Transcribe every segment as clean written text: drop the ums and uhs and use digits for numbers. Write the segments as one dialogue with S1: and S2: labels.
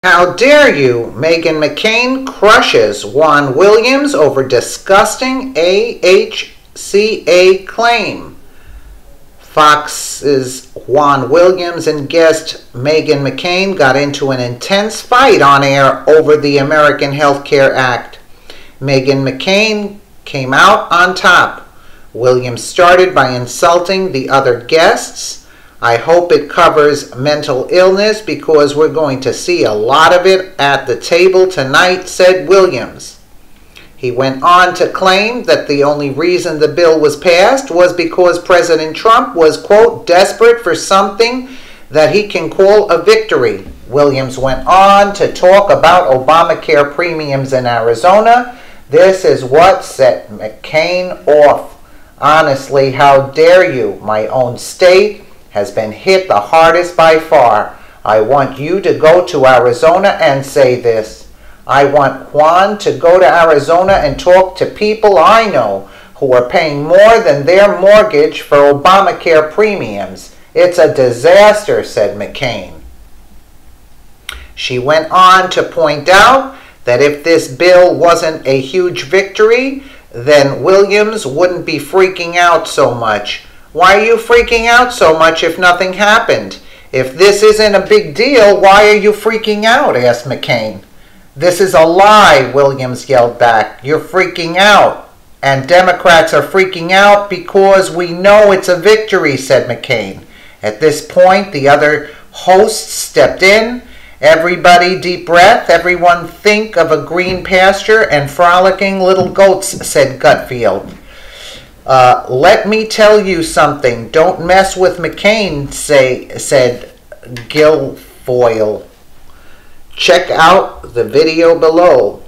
S1: How dare you? Meghan Mccain crushes Juan Williams over disgusting AHCA claim. Fox's Juan Williams and guest Meghan Mccain got into an intense fight on air over the American Health Care Act. Meghan Mccain came out on top. Williams started by insulting the other guests. I hope it covers mental illness because we're going to see a lot of it at the table tonight, said Williams. He went on to claim that the only reason the bill was passed was because President Trump was, quote, desperate for something that he can call a victory. Williams went on to talk about Obamacare premiums in Arizona. This is what set McCain off. Honestly, how dare you? My own state has been hit the hardest by far. I want you to go to Arizona and say this. I want Juan to go to Arizona and talk to people I know who are paying more than their mortgage for Obamacare premiums. It's a disaster, said McCain. She went on to point out that if this bill wasn't a huge victory, then Williams wouldn't be freaking out so much. Why are you freaking out so much if nothing happened? If this isn't a big deal, why are you freaking out? Asked McCain. This is a lie, Williams yelled back. You're freaking out. And Democrats are freaking out because we know it's a victory, said McCain. At this point, the other hosts stepped in. Everybody deep breath. Everyone think of a green pasture and frolicking little goats, said Gutfield. Let me tell you something. Don't mess with McCain, said Guilfoyle. Check out the video below.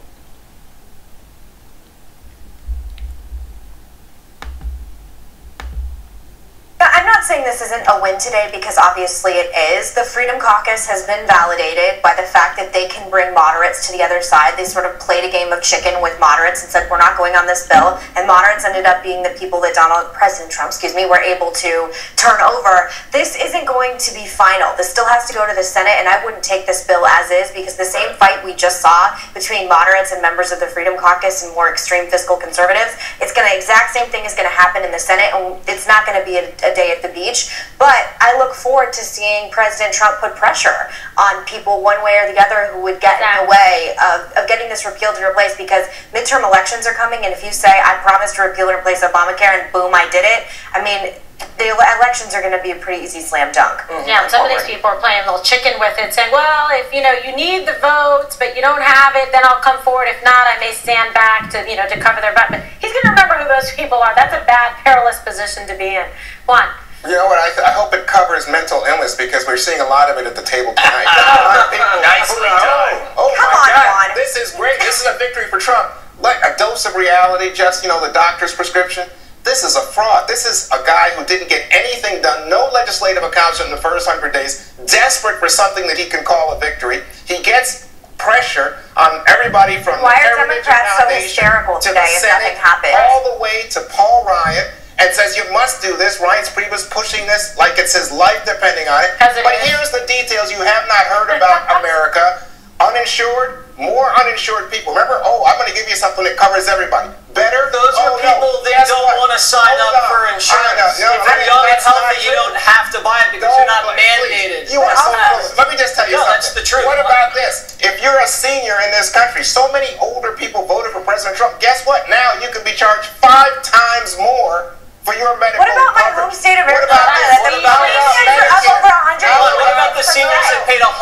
S2: I'm not saying this isn't a win today because obviously it is. The Freedom Caucus has been validated by the fact that they can bring moderates to the other side. They sort of played a game of chicken with moderates and said, we're not going on this bill. And moderates ended up being the people that President Trump, were able to turn over. This isn't going to be final. This still has to go to the Senate, and I wouldn't take this bill as is because the same fight we just saw between moderates and members of the Freedom Caucus and more extreme fiscal conservatives, exact same thing is going to happen in the Senate, and it's not going to be a day at the beach. But I look forward to seeing President Trump put pressure on people one way or the other who would get in the way of getting this repealed and replaced, because midterm elections are coming, and if you say, I promise to repeal and replace Obamacare, and boom, I did it, I mean, the elections are going to be a pretty easy slam dunk.
S3: Yeah, and some of these people are playing a little chicken with it, saying, well, if you need the votes, but you don't have it, then I'll come forward. If not, I may stand back to to cover their butt. But he's going to remember who those people are. That's a bad, perilous position to be in. Juan.
S4: You know what? I hope it covers mental illness because we're seeing a lot of it at the table tonight.
S5: Nicely done.
S4: Oh my God! This is great. This is a victory for Trump. Like a dose of reality, just the doctor's prescription. This is a fraud. This is a guy who didn't get anything done, no legislative accomplishment in the first 100 days, desperate for something that he can call a victory. He gets pressure on everybody from
S2: Why are Democrats so hysterical today if nothing happens?
S4: All the way to Paul Ryan, and says you must do this. Ryan Spree was pushing this like it's his life depending on it. But here's the details you have not heard about America. Uninsured, more uninsured people. Remember, I'm going to give you something that covers everybody. Better?
S5: Those are people that don't want to sign up for insurance. If you're young and healthy, you don't have to buy it because you're not mandated.
S4: You are so close. Let me just tell you something.
S5: That's the truth.
S4: What about this? If you're a senior in this country, so many older people voted for President Trump. Guess what? Now you can be charged 5 times more for your medical
S2: coverage. What about my home state of Arizona?
S4: What
S5: about the seniors that paid 116%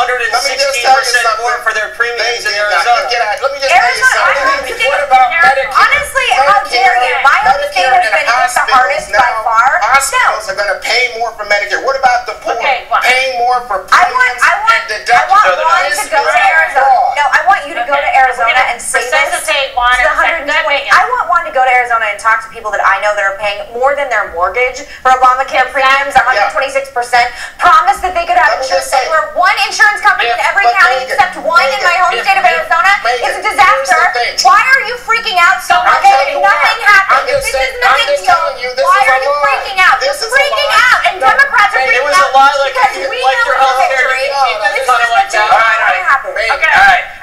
S5: more for their premiums in Arizona?
S4: Let me just tell you something. What about Medicare?
S2: Honestly, how dare you? My home state has been hit the hardest by far.
S4: Hospitals are going to pay more for Medicare. What about the poor paying more for premiums and deductibles?
S2: I want Juan to go to Arizona. No, I want you to go to Arizona and say this. I want Juan to go to Arizona and talk to people that I know that are paying more than their mortgage for Obamacare premiums, 126%. Promise that they could have insurance where one insurance company in every county except one in my home state of Arizona is a disaster. Why are you freaking out so much? Nothing happened. This isn't a big deal. Why are you freaking out? You're freaking out, and Democrats are freaking out because we know it's a victory. This is a victory.
S4: Maybe.
S3: Okay.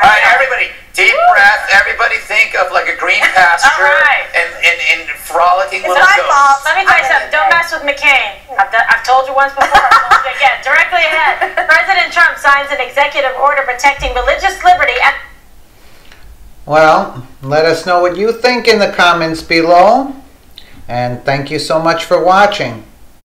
S6: All right, everybody, deep breath. Everybody think of like a green pasture and frolicking little goats.
S3: Let me tell you something. Don't mess with McCain. I've told you once before. I'll told you again. Directly ahead. President Trump signs an executive order protecting religious liberty at...
S1: Well, let us know what you think in the comments below. And thank you so much for watching.